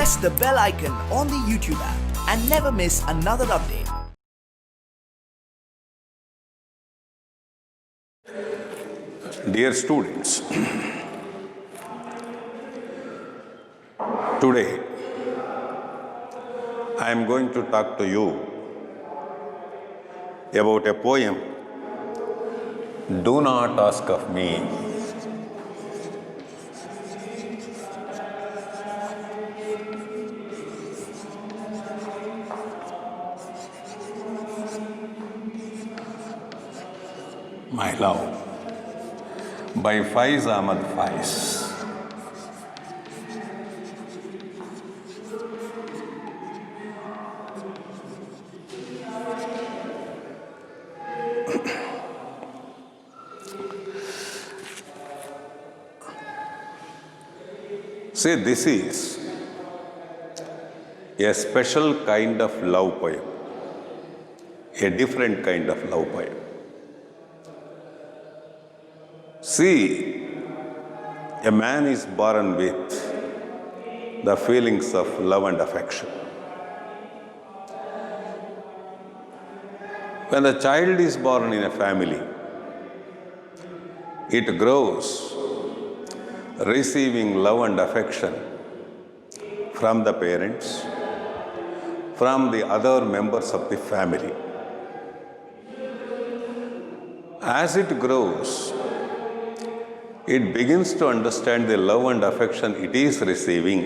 press the bell icon on the YouTube app and never miss another update. Dear students, today I am going to talk to you about a poem, Do Not Ask of Me. My Love by Faiz Ahmad Faiz. See, this is a special kind of love poem, a different kind of love poem. See, a man is born with the feelings of love and affection. When the child is born in a family, it grows receiving love and affection from the parents, from the other members of the family. As it grows, it begins to understand the love and affection it is receiving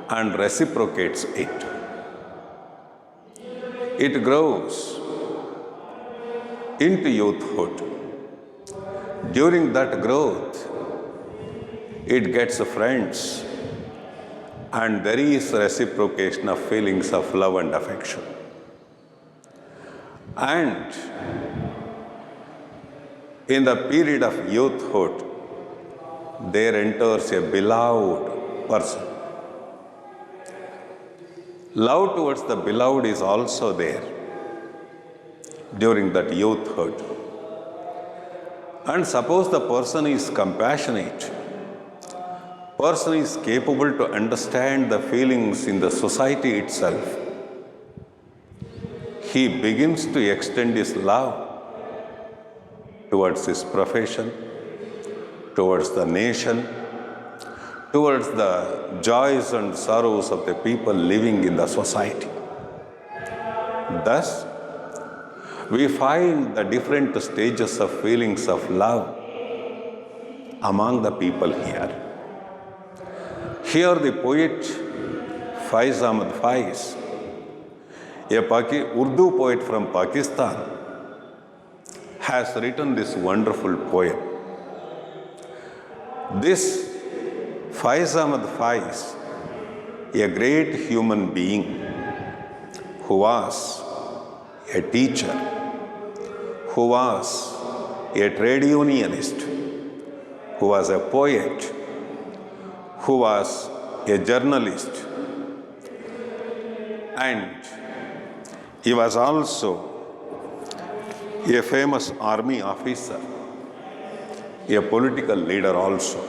and reciprocates it. It grows into youthhood. During that growth, it gets friends and there is reciprocation of feelings of love and affection. And in the period of youthhood, there enters a beloved person. Love towards the beloved is also there during that youthhood. And suppose the person is compassionate, person is capable to understand the feelings in the society itself, he begins to extend his love towards his profession, towards the nation, towards the joys and sorrows of the people living in the society. Thus, we find the different stages of feelings of love among the people here. Here the poet Faiz Ahmad Faiz, a Urdu poet from Pakistan, has written this wonderful poem. This Faiz Ahmad Faiz, a great human being who was a teacher, who was a trade unionist, who was a poet, who was a journalist, and he was also a famous army officer, a political leader also,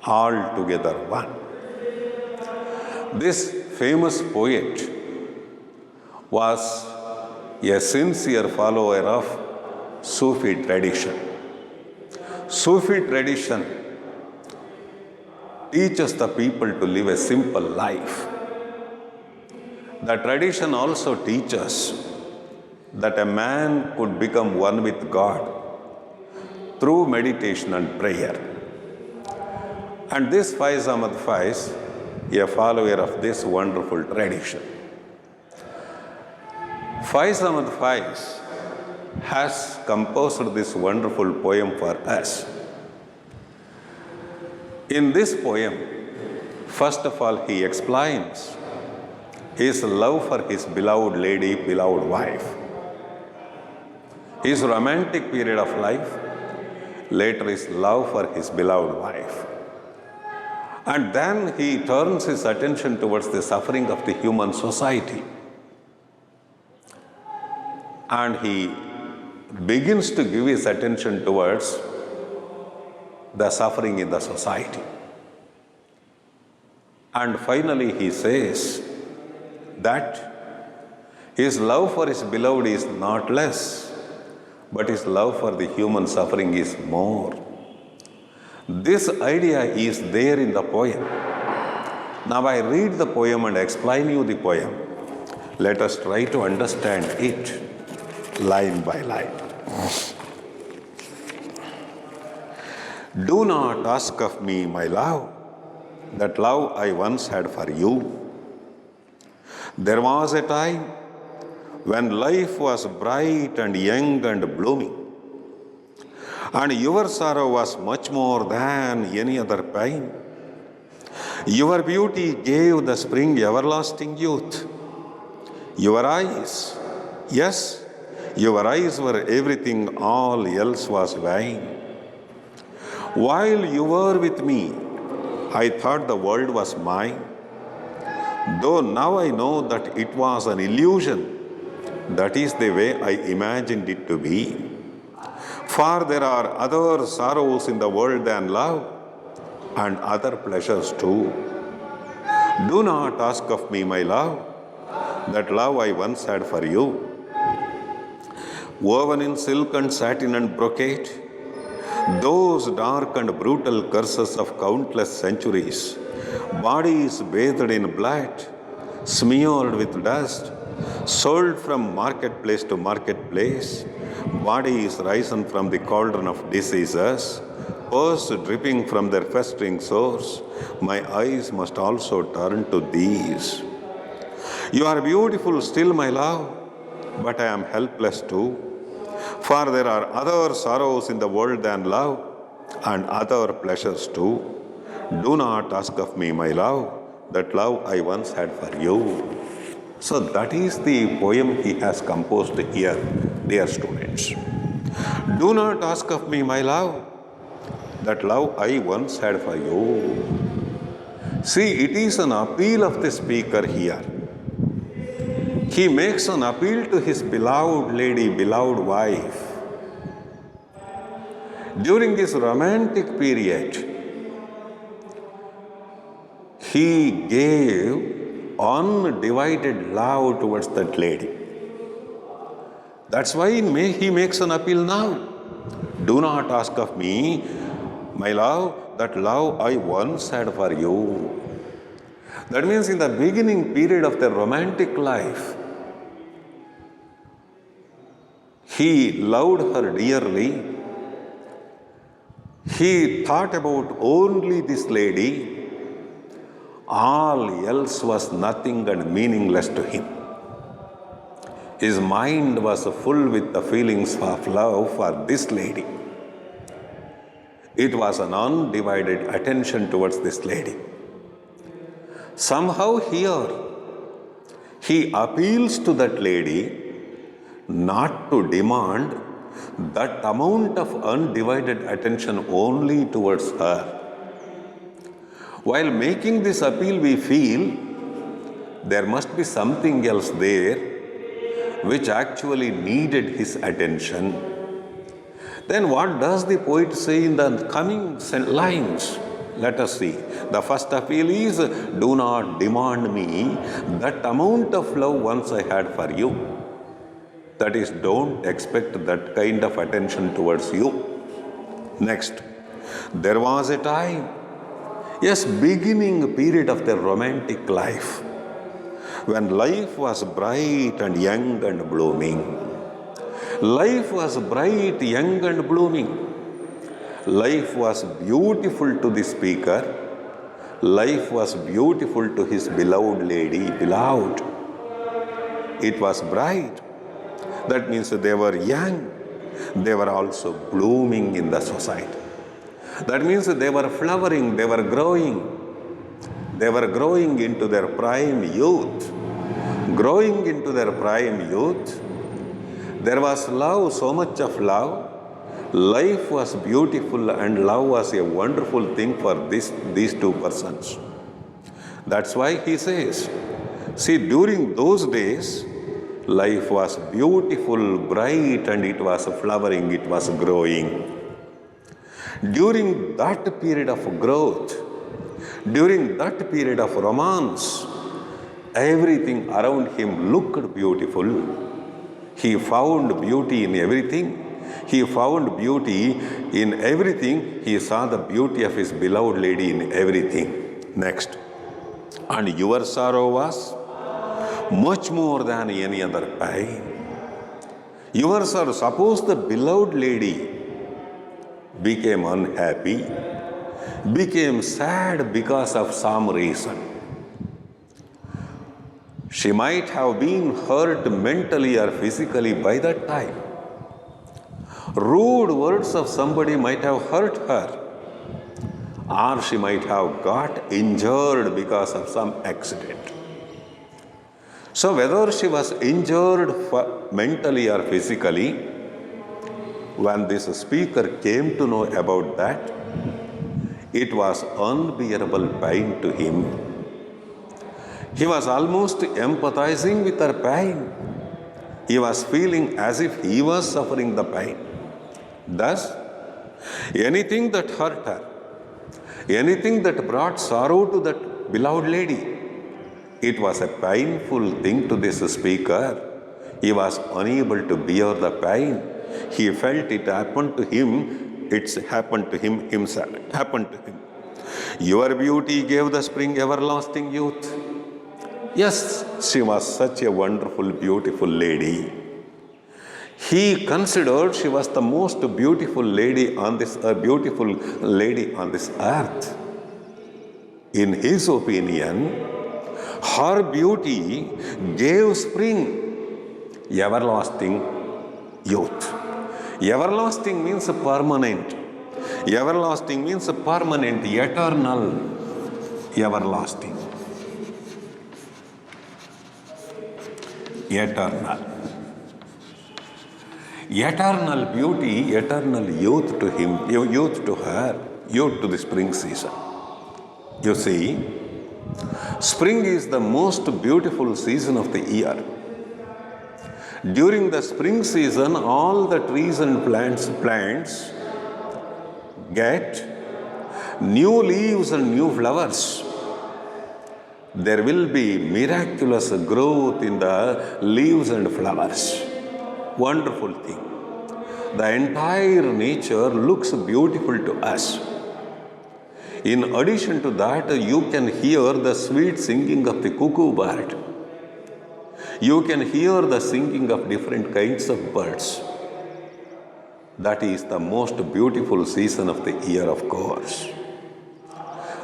all together one. This famous poet was a sincere follower of Sufi tradition. Sufi tradition teaches the people to live a simple life. The tradition also teaches that a man could become one with God through meditation and prayer. And this Faiz Ahmad Faiz, a follower of this wonderful tradition. Faiz Ahmad Faiz has composed this wonderful poem for us. In this poem, first of all, he explains his love for his beloved lady, beloved wife. His romantic period of life, later his love for his beloved wife. And then he turns his attention towards the suffering of the human society. And he begins to give his attention towards the suffering in the society. And finally, he says that his love for his beloved is not less, but his love for the human suffering is more. This idea is there in the poem. Now I read the poem and explain you the poem. Let us try to understand it line by line. Do not ask of me, my love, that love I once had for you. There was a time when life was bright and young and blooming, and your sorrow was much more than any other pain. Your beauty gave the spring everlasting youth. Your eyes, yes, your eyes were everything, all else was vain. While you were with me, I thought the world was mine, though now I know that it was an illusion. That is the way I imagined it to be. For there are other sorrows in the world than love, and other pleasures too. Do not ask of me, my love, that love I once had for you. Woven in silk and satin and brocade, those dark and brutal curses of countless centuries, bodies bathed in blood, smeared with dust, sold from marketplace to marketplace, bodies risen from the cauldron of diseases, purse dripping from their festering sores, my eyes must also turn to these. You are beautiful still, my love, but I am helpless too. For there are other sorrows in the world than love, and other pleasures too. Do not ask of me, my love, that love I once had for you. So that is the poem he has composed here, dear students. Do not ask of me, my love, that love I once had for you. See, it is an appeal of the speaker here. He makes an appeal to his beloved lady, beloved wife. During this romantic period, he gave undivided love towards that lady. That's why he makes an appeal now. Do not ask of me, my love, that love I once had for you. That means in the beginning period of their romantic life, he loved her dearly. He thought about only this lady. All else was nothing and meaningless to him. His mind was full with the feelings of love for this lady. It was an undivided attention towards this lady. Somehow here, he appeals to that lady not to demand that amount of undivided attention only towards her. While making this appeal, we feel there must be something else there which actually needed his attention. Then what does the poet say in the coming lines? Let us see. The first appeal is, do not demand me that amount of love once I had for you. That is, don't expect that kind of attention towards you. Next, there was a time, yes, beginning period of their romantic life, when life was bright and young and blooming. Life was bright, young and blooming. Life was beautiful to the speaker. Life was beautiful to his beloved lady, beloved. It was bright. That means they were young. They were also blooming in the society. That means they were flowering, they were growing. They were growing into their prime youth. Growing into their prime youth, there was love, so much of love. Life was beautiful and love was a wonderful thing for these two persons. That's why he says, see, during those days, life was beautiful, bright, and it was flowering, it was growing. During that period of growth, During that period of romance, everything around him looked beautiful. He found beauty in everything. He found beauty in everything. He saw the beauty of his beloved lady in everything. Next. And your sorrow was much more than any other pain. Your sorrow, suppose the beloved lady became unhappy, became sad because of some reason. She might have been hurt mentally or physically by that time. Rude words of somebody might have hurt her, or she might have got injured because of some accident. So whether she was injured mentally or physically, when this speaker came to know about that, it was unbearable pain to him. He was almost empathizing with her pain. He was feeling as if he was suffering the pain. Thus, anything that hurt her, anything that brought sorrow to that beloved lady, it was a painful thing to this speaker. He was unable to bear the pain. He felt it happened to him. It's happened to him himself. Happened to him. Your beauty gave the spring everlasting youth. Yes, she was such a wonderful, beautiful lady. He considered she was the most beautiful lady on this earth. In his opinion, her beauty gave spring everlasting youth. Everlasting means permanent. Everlasting means permanent, eternal, everlasting. Eternal. Eternal beauty, eternal youth to him, youth to her, youth to the spring season. You see, spring is the most beautiful season of the year. During the spring season, all the trees and plants get new leaves and new flowers. There will be miraculous growth in the leaves and flowers. Wonderful thing. The entire nature looks beautiful to us. In addition to that, you can hear the sweet singing of the cuckoo bird. You can hear the singing of different kinds of birds. That is the most beautiful season of the year, of course.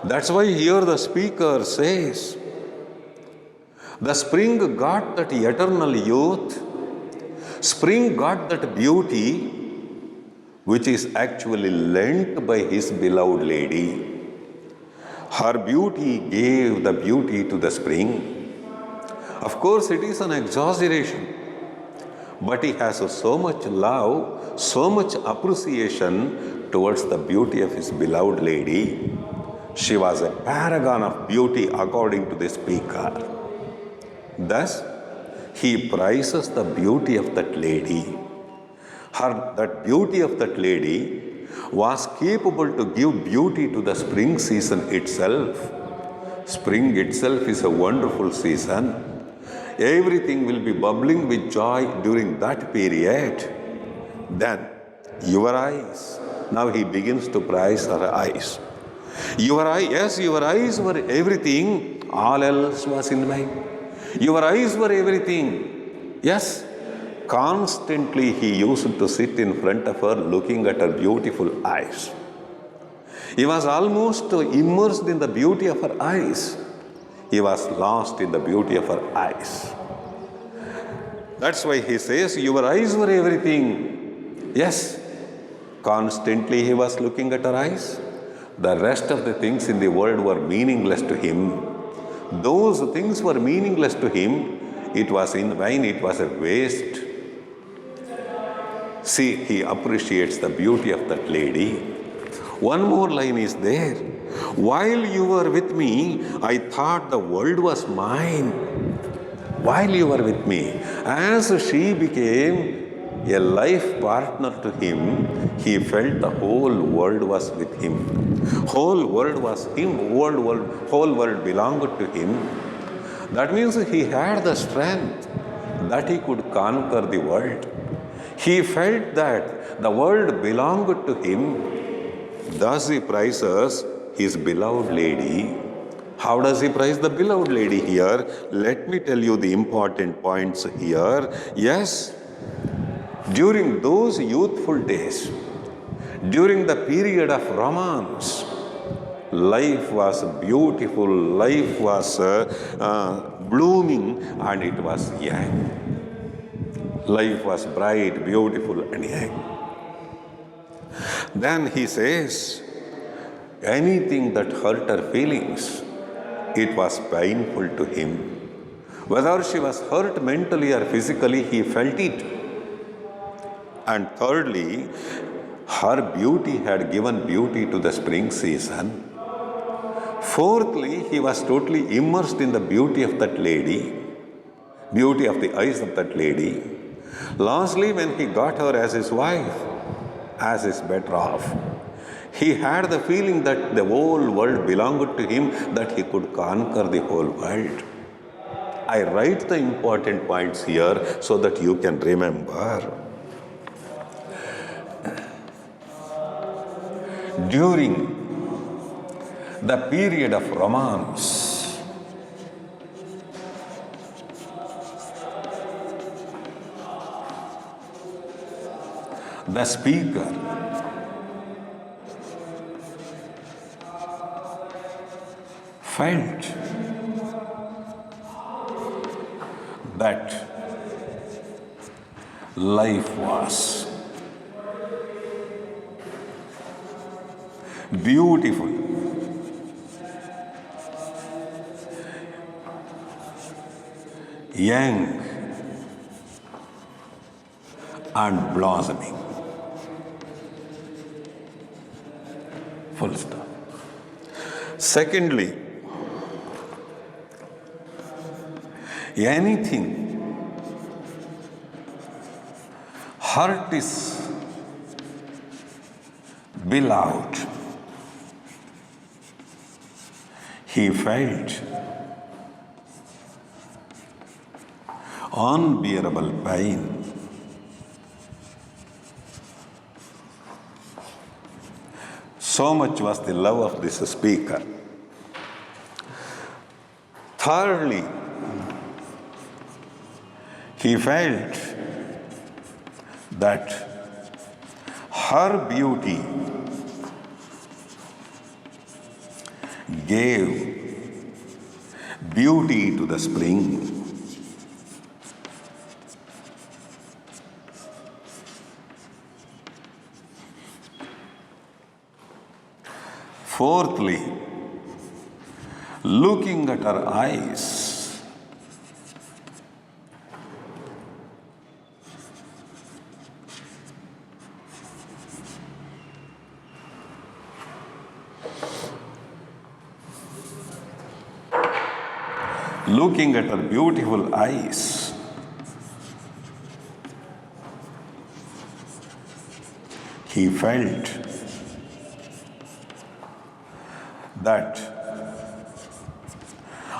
That's why here the speaker says, the spring got that eternal youth, spring got that beauty which is actually lent by his beloved lady. Her beauty gave the beauty to the spring. Of course, it is an exaggeration, but he has so much love, so much appreciation towards the beauty of his beloved lady. She was a paragon of beauty according to the speaker. Thus, he prizes the beauty of that lady. That beauty of that lady was capable to give beauty to the spring season itself. Spring itself is a wonderful season. Everything will be bubbling with joy during that period. Then, your eyes. Now he begins to praise her eyes. Your eyes were everything, all else was in vain. Your eyes were everything. Yes, constantly he used to sit in front of her looking at her beautiful eyes. He was almost immersed in the beauty of her eyes. He was lost in the beauty of her eyes. That's why he says, your eyes were everything. Yes, constantly he was looking at her eyes. The rest of the things in the world were meaningless to him. Those things were meaningless to him. It was in vain, it was a waste. See, he appreciates the beauty of that lady. One more line is there. While you were with me, I thought the world was mine. While you were with me, as she became a life partner to him, he felt the whole world was with him. Whole world was him, whole world belonged to him. That means he had the strength that he could conquer the world. He felt that the world belonged to him. Thus he prizes his beloved lady. How does he prize the beloved lady here? Let me tell you the important points here. Yes, during those youthful days, during the period of romance, life was beautiful, life was blooming, and it was young. Life was bright, beautiful, and young. Then he says, anything that hurt her feelings, it was painful to him. Whether she was hurt mentally or physically, he felt it. And thirdly, her beauty had given beauty to the spring season. Fourthly, he was totally immersed in the beauty of that lady, beauty of the eyes of that lady. Lastly, when he got her as his wife, as his better off, he had the feeling that the whole world belonged to him, that he could conquer the whole world. I write the important points here so that you can remember. During the period of romance, the speaker felt that life was beautiful, young, and blossoming. Full stop. Secondly, anything hurt is beloved. He felt unbearable pain. So much was the love of this speaker. Thirdly, he felt that her beauty gave beauty to the spring. Fourthly, looking at her eyes, looking at her beautiful eyes, he felt that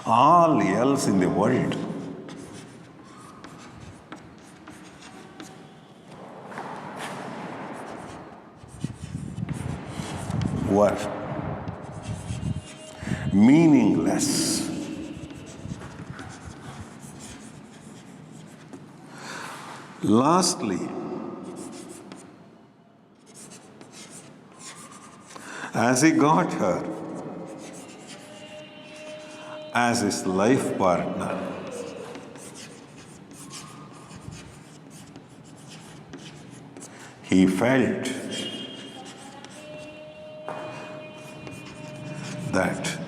all else in the world were meaningless. Lastly, as he got her as his life partner, he felt that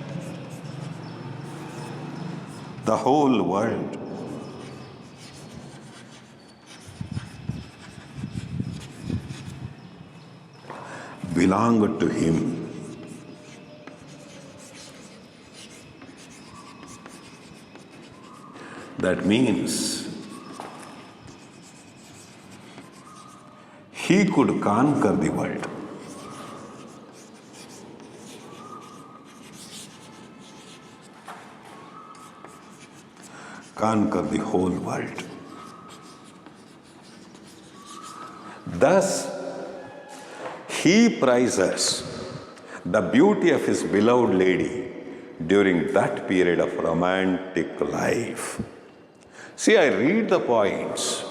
the whole world belonged to him. That means he could conquer the world. Conquer the whole world. Thus, he prizes the beauty of his beloved lady during that period of romantic life. See, I read the points.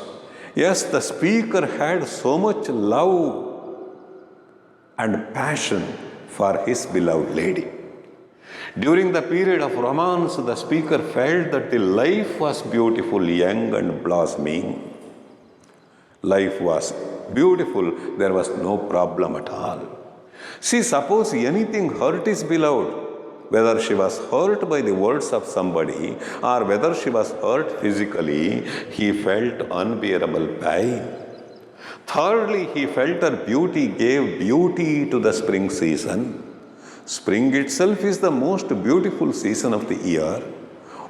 Yes, the speaker had so much love and passion for his beloved lady. During the period of romance, the speaker felt that the life was beautiful, young and blossoming. Life was beautiful, there was no problem at all. See, suppose anything hurt his beloved, whether she was hurt by the words of somebody or whether she was hurt physically, he felt unbearable pain. Thirdly, he felt her beauty gave beauty to the spring season. Spring itself is the most beautiful season of the year.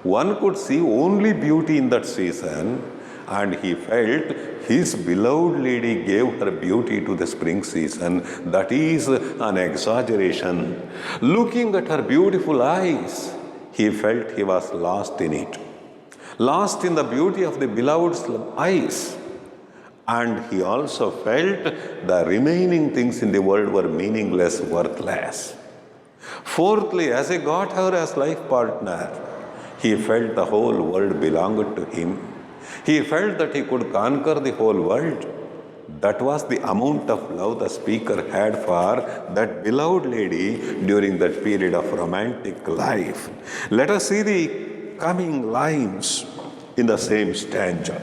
One could see only beauty in that season, and he felt his beloved lady gave her beauty to the spring season. That is an exaggeration. Looking at her beautiful eyes, he felt he was lost in it, lost in the beauty of the beloved's eyes. And he also felt the remaining things in the world were meaningless, worthless. Fourthly, as he got her as life partner, he felt the whole world belonged to him. He felt that he could conquer the whole world. That was the amount of love the speaker had for that beloved lady during that period of romantic life. Let us see the coming lines in the same stanza.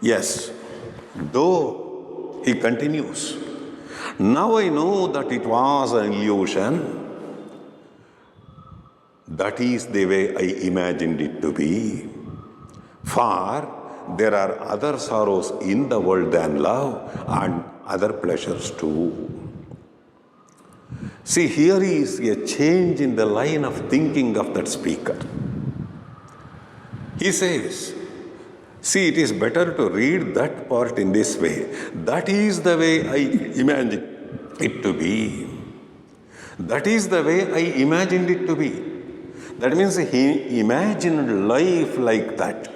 Yes, though, he continues, now I know that it was an illusion. That is the way I imagined it to be. For there are other sorrows in the world than love and other pleasures too. See, here is a change in the line of thinking of that speaker. He says, see, it is better to read that part in this way. That is the way I imagined it to be. That is the way I imagined it to be. That means he imagined life like that.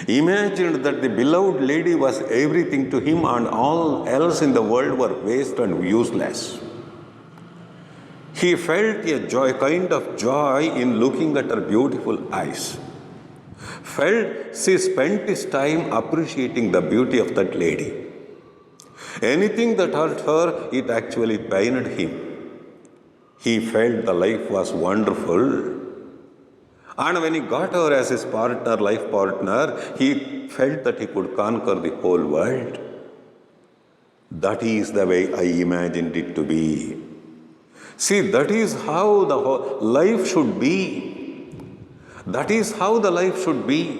Imagined that the beloved lady was everything to him and all else in the world were waste and useless. He felt a joy, kind of joy in looking at her beautiful eyes. Felt she spent his time appreciating the beauty of that lady. Anything that hurt her, it actually pained him. He felt the life was wonderful. And when he got her as his partner, life partner, he felt that he could conquer the whole world. That is the way I imagined it to be. See, that is how the whole life should be. That is how the life should be.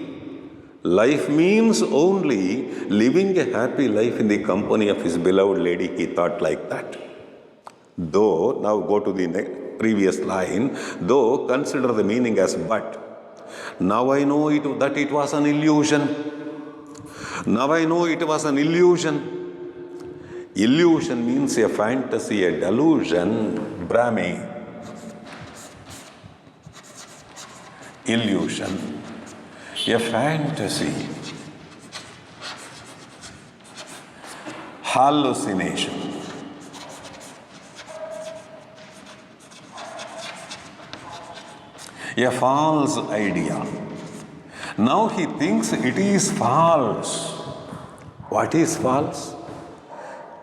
Life means only living a happy life in the company of his beloved lady. He thought like that. Though, now go to the previous line, though consider the meaning as but. Now I know that it was an illusion. Now I know it was an illusion. Illusion means a fantasy, a delusion, Brahmi. Illusion, a fantasy, hallucination. A false idea. Now he thinks it is false. What is false?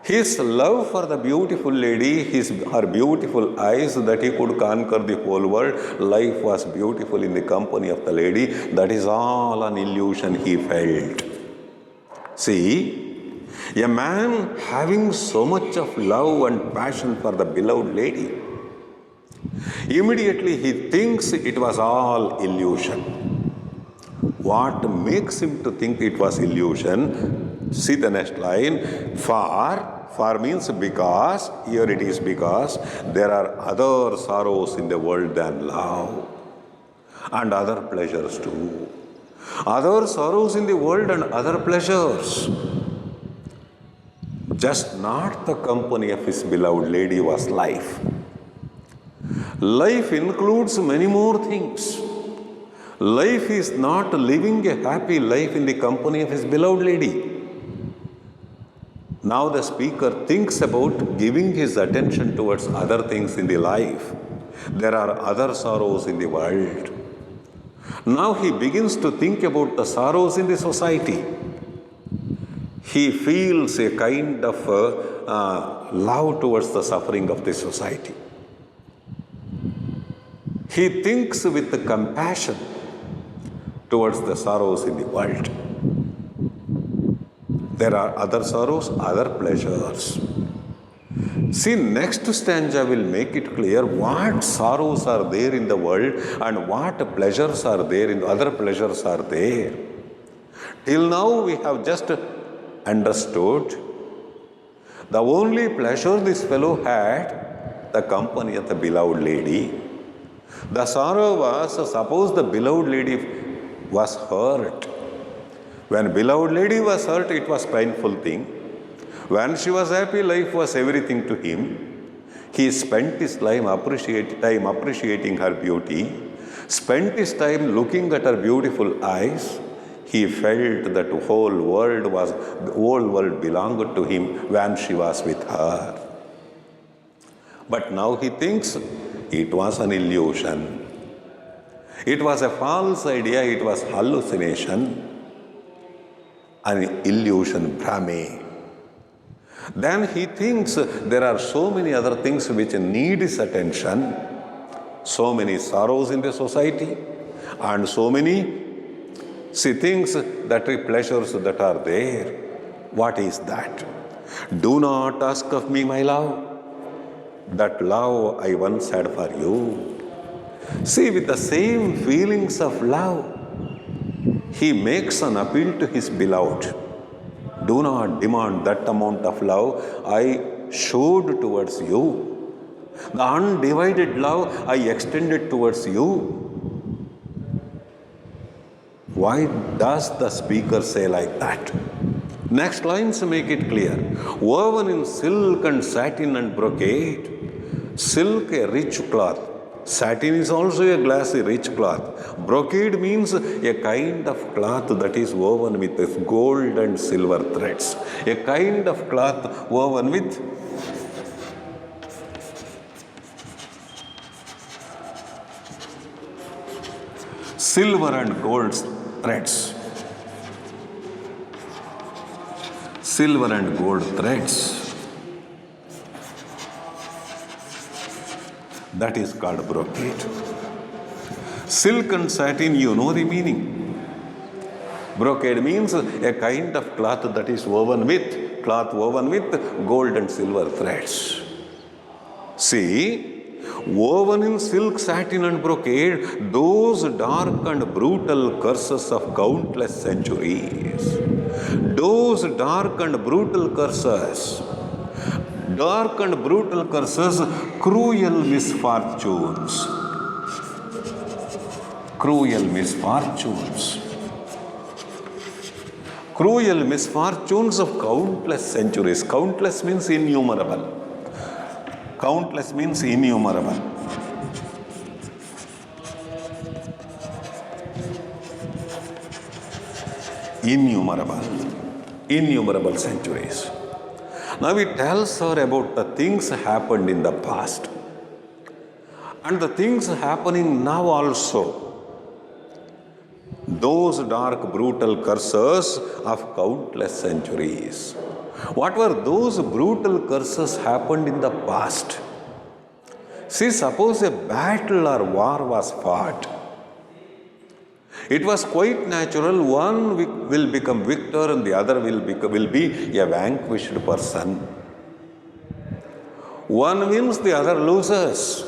His love for the beautiful lady, her beautiful eyes, that he could conquer the whole world. Life was beautiful in the company of the lady. That is all an illusion he felt. See, a man having so much of love and passion for the beloved lady, Immediately he thinks it was all illusion. What makes him to think it was illusion? See the next line. For means because, here it is because, there are other sorrows in the world than love. And other pleasures too. Other sorrows in the world and other pleasures. Just not the company of his beloved lady was life. Life includes many more things. Life is not living a happy life in the company of his beloved lady. Now the speaker thinks about giving his attention towards other things in the life. There are other sorrows in the world. Now he begins to think about the sorrows in the society. He feels a kind of love towards the suffering of the society. He thinks with compassion towards the sorrows in the world. There are other sorrows, other pleasures. See, next stanza will make it clear what sorrows are there in the world and what pleasures are there, in other pleasures are there. Till now we have just understood the only pleasure this fellow had, the company of the beloved lady. The sorrow was, suppose the beloved lady was hurt. When beloved lady was hurt, it was painful thing. When she was happy, life was everything to him. He spent his time appreciating her beauty, spent his time looking at her beautiful eyes. He felt that the whole world belonged to him when she was with her. But now he thinks it was an illusion. It was a false idea, it was hallucination, an illusion, Brahme. Then he thinks there are so many other things which need his attention, so many sorrows in the society, and so many things that are pleasures that are there. What is that? Do not ask of me, my love, that love I once had for you. See, with the same feelings of love, he makes an appeal to his beloved. Do not demand that amount of love I showed towards you. The undivided love I extended towards you. Why does the speaker say like that? Next lines make it clear. Woven in silk and satin and brocade. Silk, a rich cloth. Satin is also a glassy, rich cloth. Brocade means a kind of cloth that is woven with gold and silver threads. A kind of cloth woven with silver and gold threads. Silver and gold threads. That is called brocade. Silk and satin, you know the meaning. Brocade means a kind of cloth that is woven with gold and silver threads. See, woven in silk, satin and brocade, those dark and brutal curses of countless centuries. Those dark and brutal curses, cruel misfortunes. Cruel misfortunes. Cruel misfortunes of countless centuries. Countless means innumerable. Countless means innumerable. Innumerable centuries. Now it tells her about the things happened in the past and the things happening now also. Those dark, brutal curses of countless centuries. What were those brutal curses happened in the past? See, suppose a battle or war was fought. It was quite natural, one will become victor and the other will be a vanquished person. One wins, the other loses.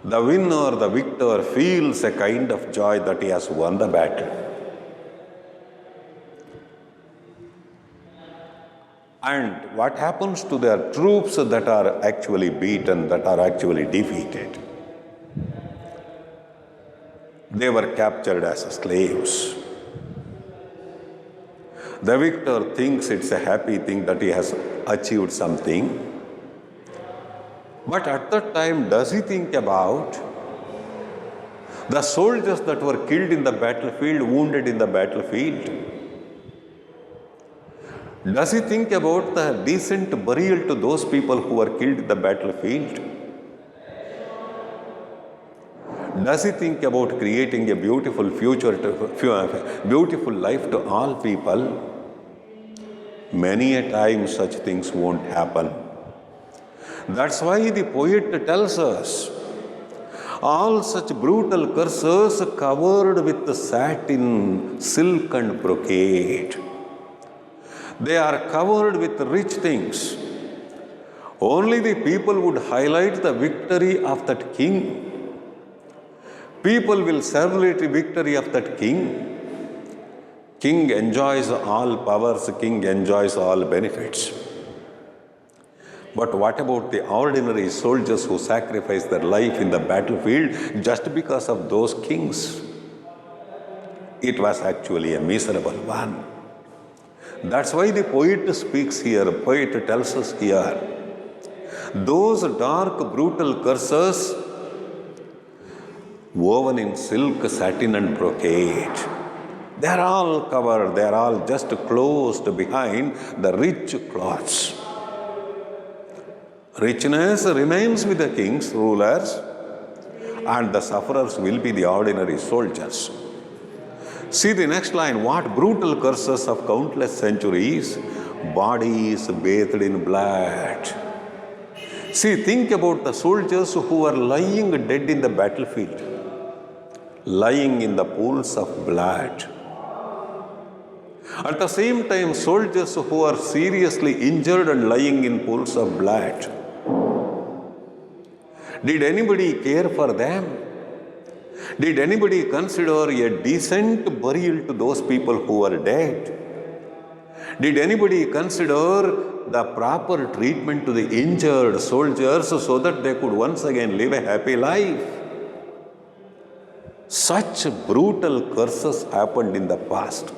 The winner, the victor, feels a kind of joy that he has won the battle. And what happens to their troops that are actually beaten, that are actually defeated? They were captured as slaves. The victor thinks it's a happy thing that he has achieved something. But at that time, does he think about the soldiers that were killed in the battlefield, wounded in the battlefield? Does he think about the decent burial to those people who were killed in the battlefield? Does he think about creating a beautiful future, beautiful life to all people? Many a time such things won't happen. That's why the poet tells us, all such brutal curses covered with satin, silk and brocade. They are covered with rich things. Only the people would highlight the victory of that king. People will celebrate the victory of that king. King enjoys all powers, king enjoys all benefits. But what about the ordinary soldiers who sacrifice their life in the battlefield just because of those kings? It was actually a miserable one. That's why the poet speaks here, the poet tells us here, those dark, brutal curses woven in silk, satin and brocade, they are all covered, they are all just closed behind the rich cloths. Richness remains with the kings, rulers, and the sufferers will be the ordinary soldiers. See the next line, what brutal curses of countless centuries, bodies bathed in blood. See, think about the soldiers who are lying dead in the battlefield, lying in the pools of blood. At the same time, soldiers who are seriously injured and lying in pools of blood. Did anybody care for them? Did anybody consider a decent burial to those people who are dead? Did anybody consider the proper treatment to the injured soldiers so that they could once again live a happy life? Such brutal curses happened in the past.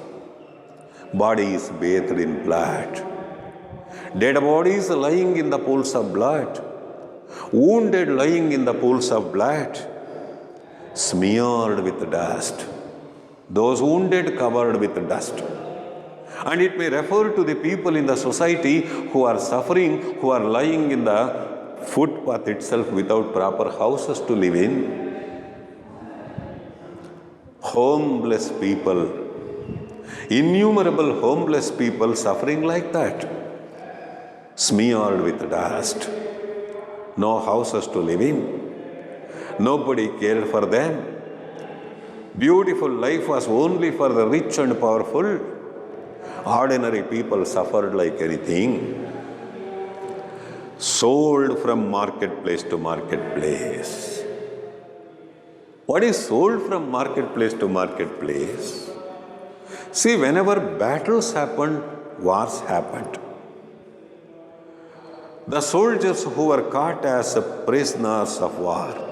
Bodies bathed in blood. Dead bodies lying in the pools of blood. Wounded lying in the pools of blood. Smeared with dust. Those wounded covered with dust. And it may refer to the people in the society who are suffering, who are lying in the footpath itself without proper houses to live in. Homeless people, innumerable homeless people suffering like that, smeared with dust, no houses to live in. Nobody cared for them. Beautiful life was only for the rich and powerful. Ordinary people suffered like anything. Sold from marketplace to marketplace. What is sold from marketplace to marketplace? See, whenever battles happened, wars happened. The soldiers who were caught as prisoners of war,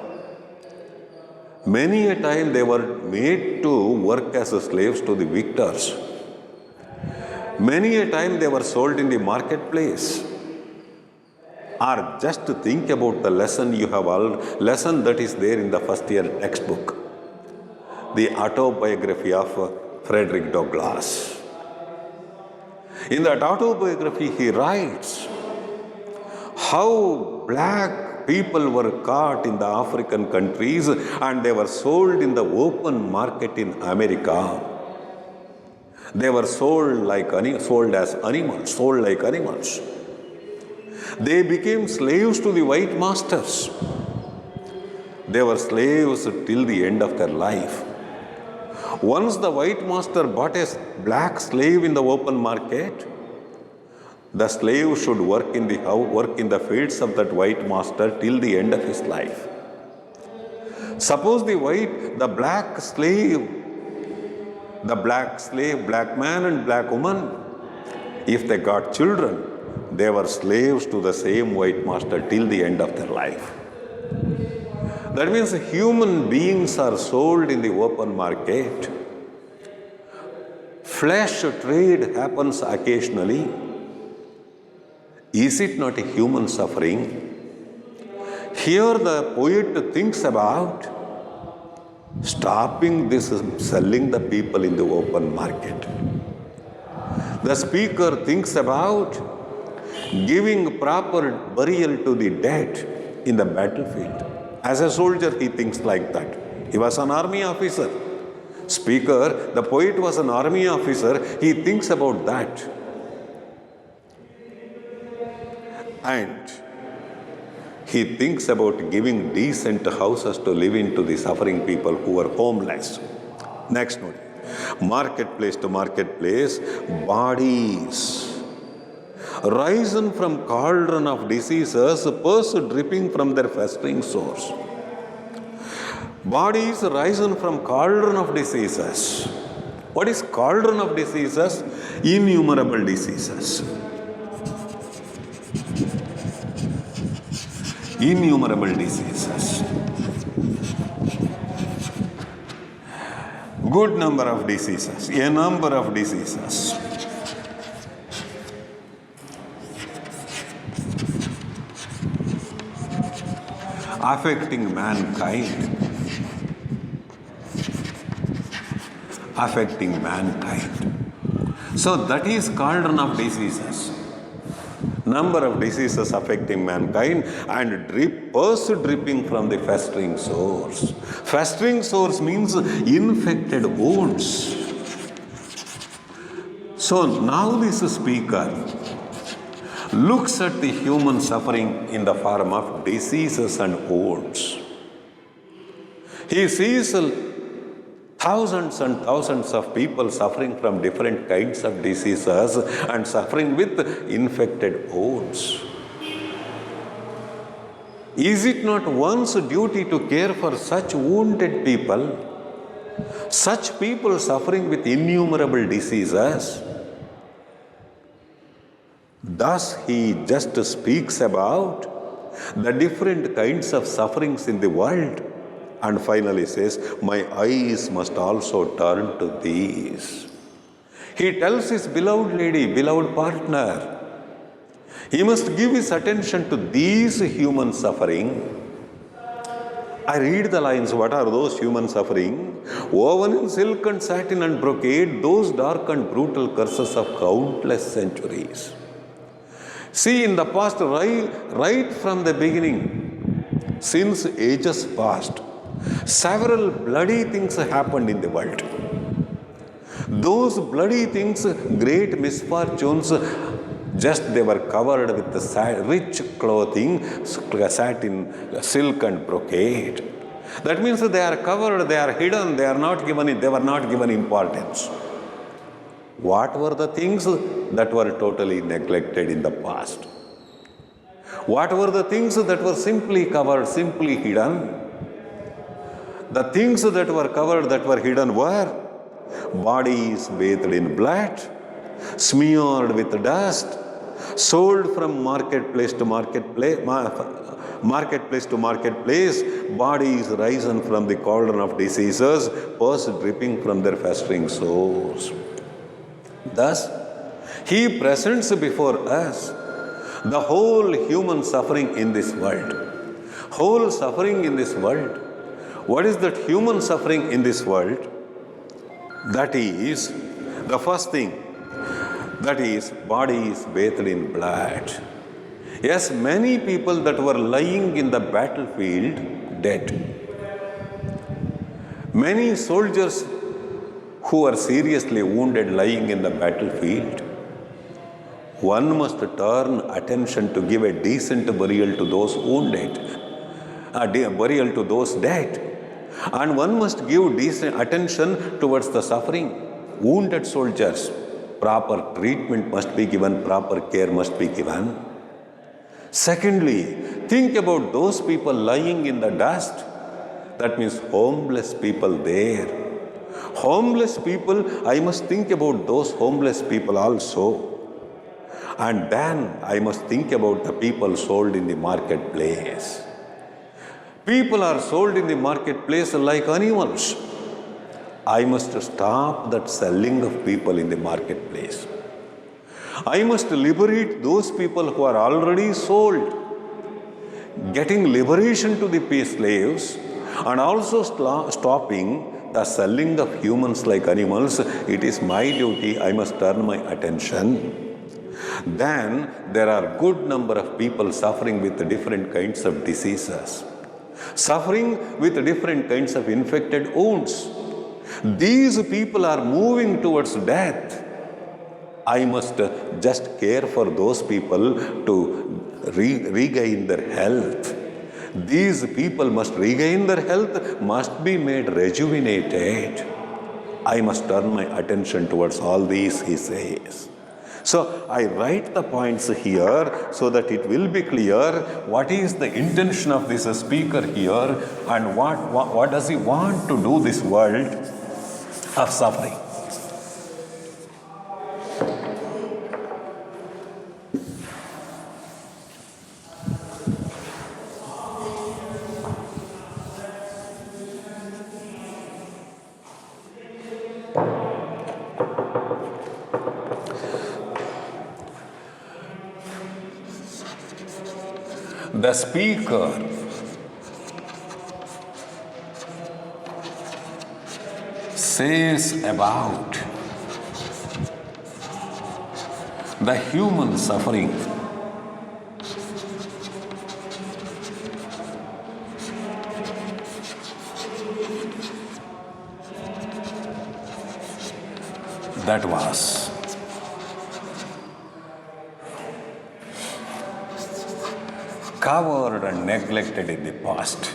many a time they were made to work as slaves to the victors. Many a time they were sold in the marketplace. Or just to think about the lesson lesson that is there in the first year textbook, the autobiography of Frederick Douglass. In that autobiography, he writes how black people were caught in the African countries and they were sold in the open market in America. They were sold like animals. They became slaves to the white masters. They were slaves till the end of their life. Once the white master bought a black slave in the open market, the slave should work in the fields of that white master till the end of his life. Suppose the black slave, black man and black woman, if they got children, they were slaves to the same white master till the end of their life. That means human beings are sold in the open market. Flesh trade happens occasionally. Is it not a human suffering? Here the poet thinks about stopping this selling the people in the open market. The speaker thinks about giving proper burial to the dead in the battlefield. As a soldier, he thinks like that. He was an army officer. Speaker, the poet was an army officer. He thinks about that. And he thinks about giving decent houses to live in to the suffering people who are homeless. Next note. Marketplace to marketplace, bodies risen from cauldron of diseases, purse dripping from their festering sores. Bodies risen from cauldron of diseases. What is cauldron of diseases? Innumerable diseases. Innumerable diseases. Good number of diseases, a number of diseases. Affecting mankind. Affecting mankind. So that is cauldron of diseases. Number of diseases affecting mankind and purse dripping from the festering sores. Festering sores means infected wounds. So now this speaker looks at the human suffering in the form of diseases and wounds. He sees thousands and thousands of people suffering from different kinds of diseases and suffering with infected wounds. Is it not one's duty to care for such wounded people, such people suffering with innumerable diseases? Thus he just speaks about the different kinds of sufferings in the world. And finally says, my eyes must also turn to these. He tells his beloved lady, beloved partner, he must give his attention to these human suffering. I read the lines, what are those human suffering? Woven in silk and satin and brocade, those dark and brutal curses of countless centuries. See, in the past, right from the beginning, since ages past, several bloody things happened in the world. Those bloody things, great misfortunes, just they were covered with the rich clothing, satin, silk and brocade. That means they are covered, they are hidden, they were not given importance. What were the things that were totally neglected in the past? What were the things that were simply covered, simply hidden? The things that were covered, that were hidden were bodies bathed in blood, smeared with dust, sold from marketplace to marketplace, bodies risen from the cauldron of diseases, purse dripping from their festering sores. Thus, he presents before us the whole human suffering in this world. Whole suffering in this world. What is that human suffering in this world? That is, the first thing, that is, bodies bathed in blood. Yes, many people that were lying in the battlefield dead. Many soldiers who are seriously wounded lying in the battlefield. One must turn attention to give a decent burial to those wounded, burial to those dead. And one must give decent attention towards the suffering, wounded soldiers. Proper treatment must be given, proper care must be given. Secondly, think about those people lying in the dust. That means homeless people there. Homeless people, I must think about those homeless people also. And then I must think about the people sold in the marketplace. People are sold in the marketplace like animals. I must stop that selling of people in the marketplace. I must liberate those people who are already sold. Getting liberation to the slaves and also stopping the selling of humans like animals, it is my duty. I must turn my attention. Then there are good number of people suffering with different kinds of diseases, suffering with different kinds of infected wounds. These people are moving towards death. I must just care for those people to regain their health. These people must regain their health, must be made rejuvenated. I must turn my attention towards all these, he says. So I write the points here so that it will be clear what is the intention of this speaker here and what does he want to do this world of suffering. The speaker says about the human suffering that was covered and neglected in the past.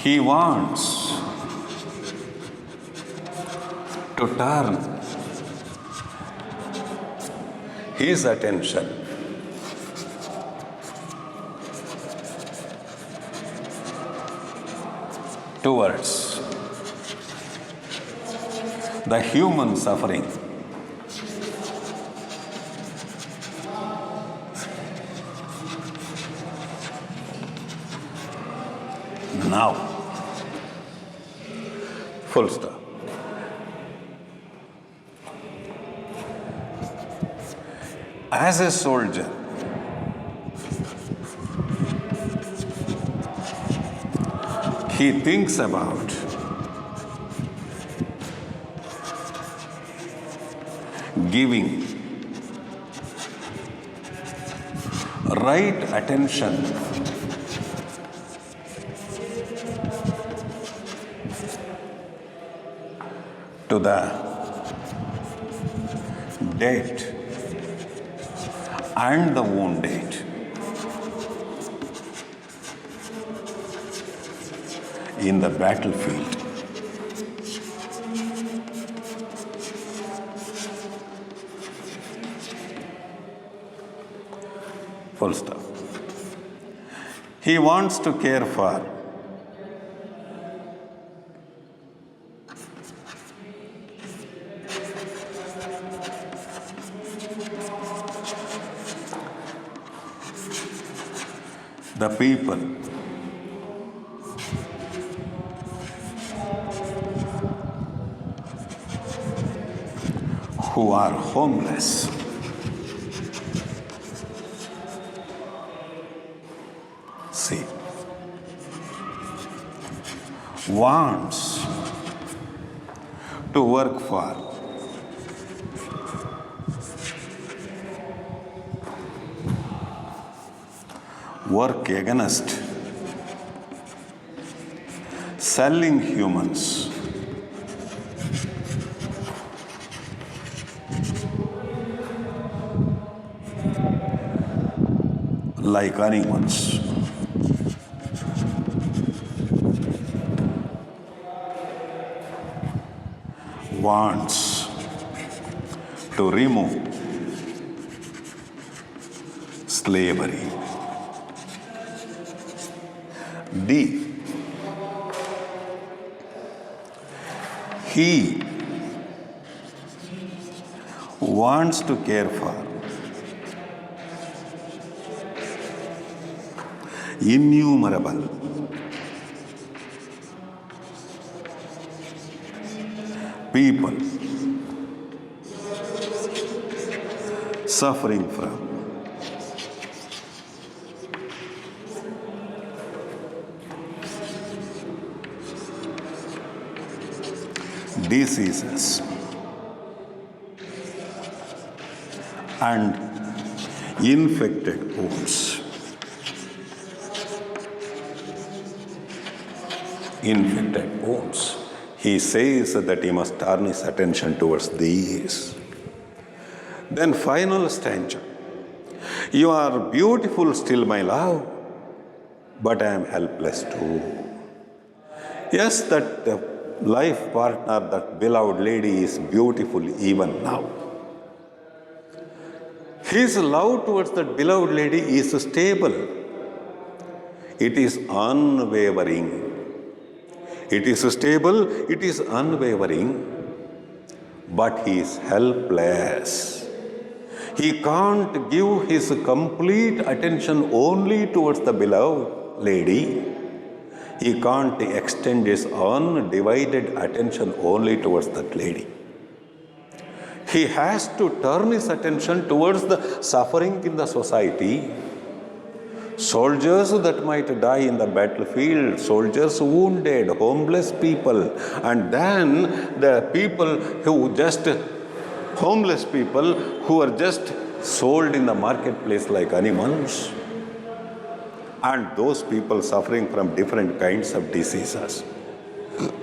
He wants to turn his attention towards the human suffering. Now, full stop. As a soldier, he thinks about giving right attention to the dead and the wounded in the battlefield. Full stop. He wants to care for the people who are homeless. See, wants to work for work against selling humans like animals. wants to remove slavery. D. He wants to care for innumerable people suffering from diseases and infected wounds. Infected wounds. He says that he must turn his attention towards these. Then final stanza. You are beautiful still, my love, but I am helpless too. Yes, that life partner, that beloved lady is beautiful even now. His love towards that beloved lady is stable. It is unwavering. It is stable, it is unwavering, but he is helpless. He can't give his complete attention only towards the beloved lady. He can't extend his undivided attention only towards that lady. He has to turn his attention towards the suffering in the society. Soldiers that might die in the battlefield, soldiers wounded, homeless people, and then the people homeless people who are just sold in the marketplace like animals, and those people suffering from different kinds of diseases.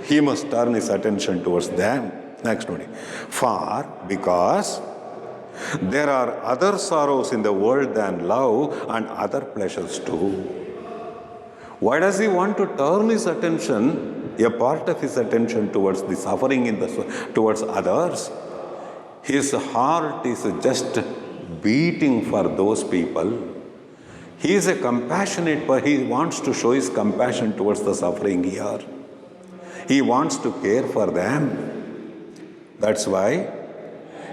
He must turn his attention towards them. Next one. Because there are other sorrows in the world than love and other pleasures too. Why does he want to turn his attention, a part of his attention, towards the suffering towards others? His heart is just beating for those people. He is a compassionate person. He wants to show his compassion towards the suffering here. He wants to care for them. That's why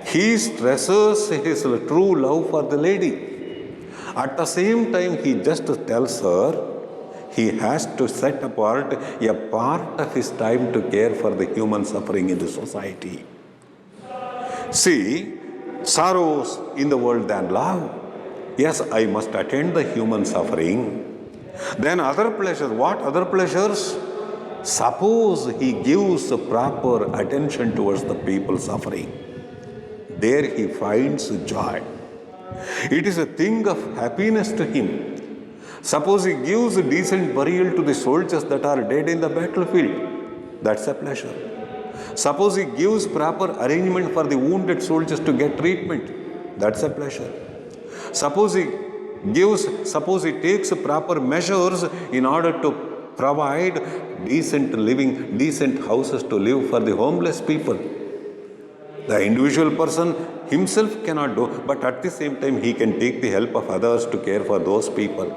he stresses his true love for the lady. At the same time, he just tells her he has to set apart a part of his time to care for the human suffering in the society. See, sorrows in the world than love. Yes, I must attend the human suffering. Then other pleasures. What other pleasures? Suppose he gives proper attention towards the people suffering. There he finds joy. It is a thing of happiness to him. Suppose he gives decent burial to the soldiers that are dead in the battlefield. That's a pleasure. Suppose he gives proper arrangement for the wounded soldiers to get treatment. That's a pleasure. Suppose he takes proper measures in order to provide decent living, decent houses to live for the homeless people. The individual person himself cannot do, but at the same time he can take the help of others to care for those people.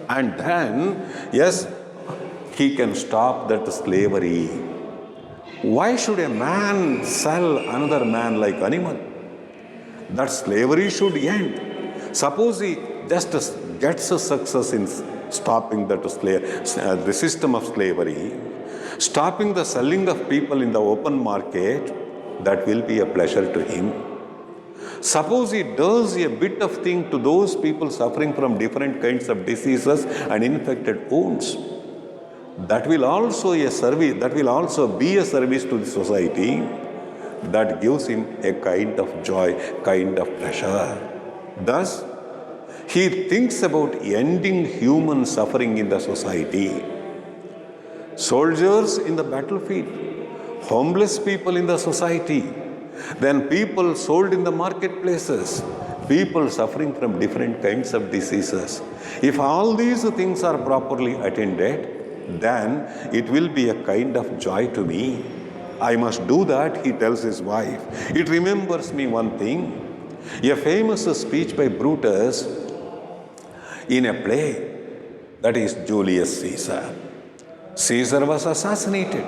And then, yes, he can stop that slavery. Why should a man sell another man like animal? That slavery should end. Suppose he just gets a success in stopping the system of slavery, stopping the selling of people in the open market, that will be a pleasure to him. Suppose he does a bit of thing to those people suffering from different kinds of diseases and infected wounds. That will also be a service to the society that gives him a kind of joy, kind of pleasure. Thus, he thinks about ending human suffering in the society. Soldiers in the battlefield, homeless people in the society, then people sold in the marketplaces, people suffering from different kinds of diseases. If all these things are properly attended, then it will be a kind of joy to me. I must do that, he tells his wife. It remembers me one thing, a famous speech by Brutus in a play, that is Julius Caesar. Caesar was assassinated.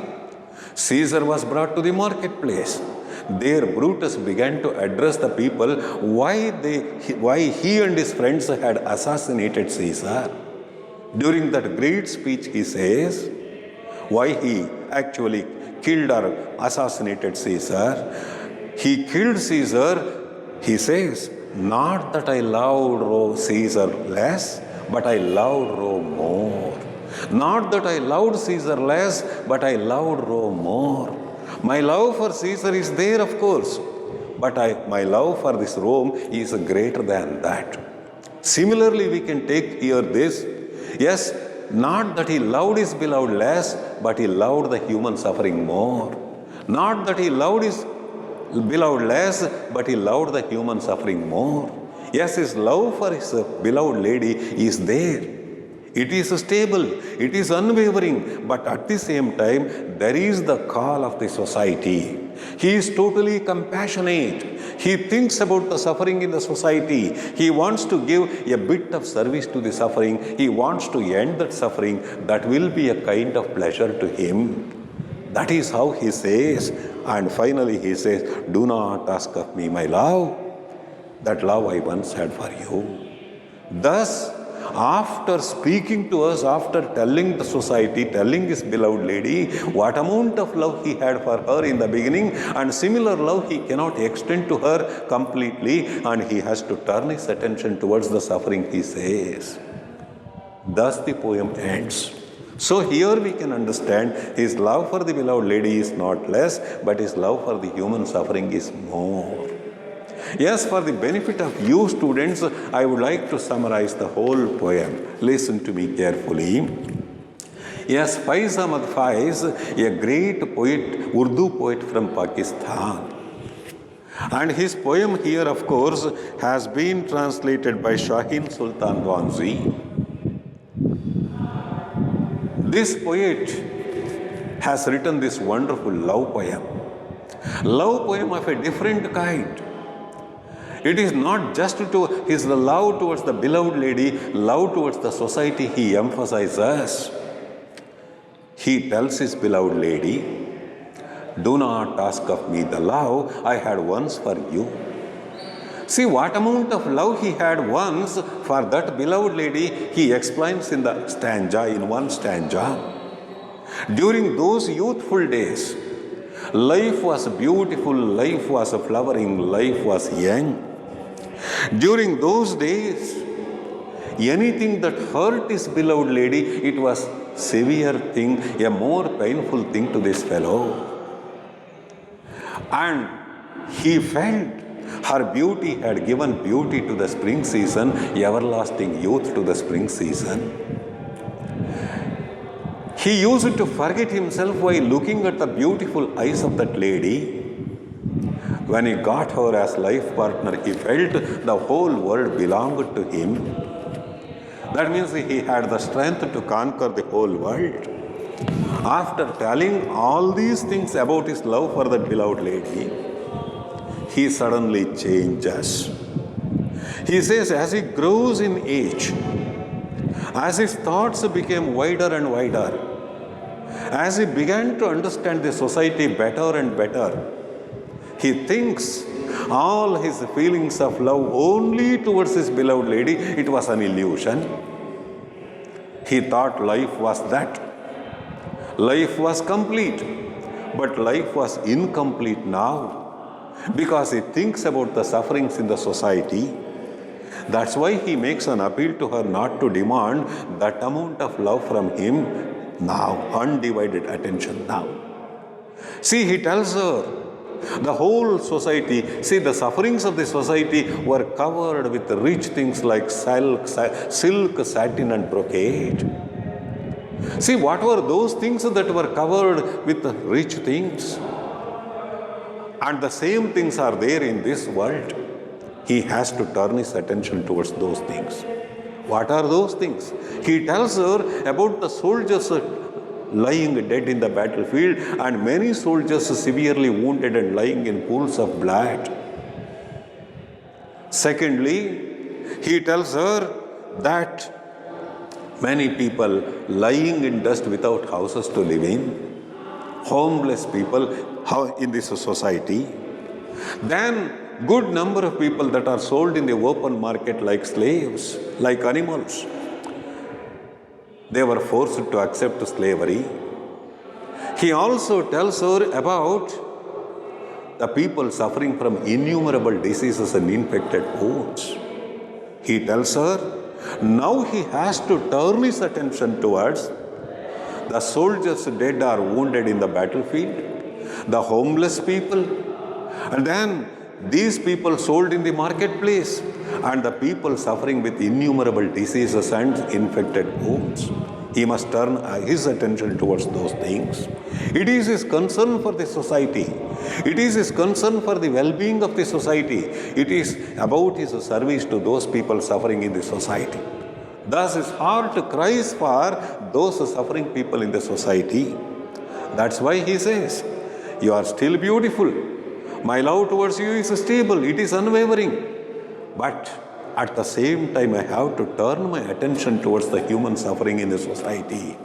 Caesar was brought to the marketplace. There Brutus began to address the people why he and his friends had assassinated Caesar. During that great speech he says why he actually killed or assassinated Caesar. He killed Caesar, he says, not that I loved Caesar less, but I loved Rome more. Not that I loved Caesar less, but I loved Rome more. My love for Caesar is there, of course, but my love for this Rome is greater than that. Similarly, we can take here this. Yes, not that he loved his beloved less, but he loved the human suffering more. Not that he loved his beloved less, but he loved the human suffering more. Yes, his love for his beloved lady is there. It is stable, it is unwavering, but at the same time, there is the call of the society. He is totally compassionate. He thinks about the suffering in the society. He wants to give a bit of service to the suffering. He wants to end that suffering. That will be a kind of pleasure to him. That is how he says. And finally he says, do not ask of me my love, that love I once had for you. Thus, after speaking to us, after telling the society, telling his beloved lady what amount of love he had for her in the beginning, and similar love he cannot extend to her completely, and he has to turn his attention towards the suffering, he says. Thus the poem ends. So here we can understand his love for the beloved lady is not less, but his love for the human suffering is more. Yes, for the benefit of you students, I would like to summarize the whole poem. Listen to me carefully. Yes, Faiz Ahmad Faiz, a great poet, Urdu poet from Pakistan. And his poem here, of course, has been translated by Shaheen Sultan Wanzi. This poet has written this wonderful love poem of a different kind. It is not just to his love towards the beloved lady, love towards the society he emphasizes. He tells his beloved lady, do not ask of me the love I had once for you. See what amount of love he had once for that beloved lady, he explains in the stanza, in one stanza. During those youthful days, life was beautiful, life was flowering, life was young. During those days, anything that hurt his beloved lady, it was severe thing, a more painful thing to this fellow. And he felt her beauty had given beauty to the spring season, everlasting youth to the spring season. He used to forget himself while looking at the beautiful eyes of that lady. When he got her as life partner, he felt the whole world belonged to him. That means he had the strength to conquer the whole world. After telling all these things about his love for that beloved lady, he suddenly changes. He says, as he grows in age, as his thoughts became wider and wider, as he began to understand the society better and better, he thinks all his feelings of love only towards his beloved lady, it was an illusion. He thought life was that. Life was complete, but life was incomplete now because he thinks about the sufferings in the society. That's why he makes an appeal to her not to demand that amount of love from him now, undivided attention now. See, he tells her, the whole society, see, the sufferings of the society were covered with rich things like silk, satin and brocade. See, what were those things that were covered with rich things? And the same things are there in this world. He has to turn his attention towards those things. What are those things? He tells her about the soldiers lying dead in the battlefield, and many soldiers severely wounded and lying in pools of blood. Secondly, he tells her that many people lying in dust without houses to live in, homeless people in this society. Then good number of people that are sold in the open market like slaves, like animals. They were forced to accept slavery. He also tells her about the people suffering from innumerable diseases and infected wounds. He tells her now he has to turn his attention towards the soldiers dead or wounded in the battlefield, the homeless people, and then these people sold in the marketplace, and the people suffering with innumerable diseases and infected wounds. He must turn his attention towards those things. It is his concern for the society. It is his concern for the well-being of the society. It is about his service to those people suffering in the society. Thus his heart cries for those suffering people in the society. That's why he says, you are still beautiful. My love towards you is stable. It is unwavering. But at the same time, I have to turn my attention towards the human suffering in the society.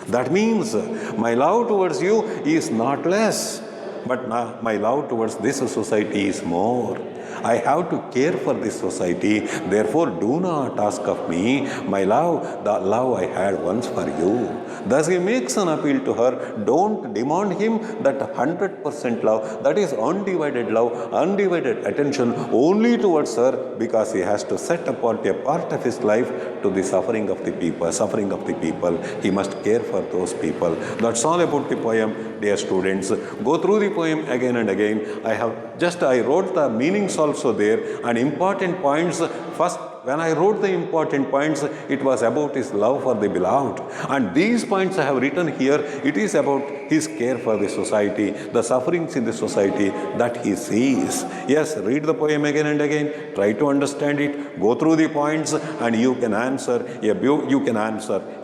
That means my love towards you is not less, but my love towards this society is more. I have to care for this society. Therefore, do not ask of me my love, the love I had once for you. Thus he makes an appeal to her. Don't demand him that 100% love, that is undivided love, undivided attention only towards her, because he has to set apart a part of his life to the suffering of the people. He must care for those people. That's all about the poem, dear students. Go through the poem again and again. I wrote the meanings also there and important points. First, when I wrote the important points, it was about his love for the beloved. And these points I have written here, it is about his care for the society, the sufferings in the society that he sees. Yes, read the poem again and again, try to understand it, go through the points, and you can answer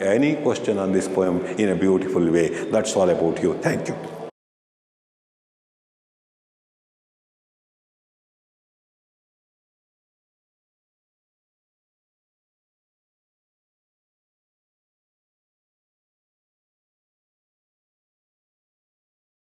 any question on this poem in a beautiful way. That's all about you. Thank you.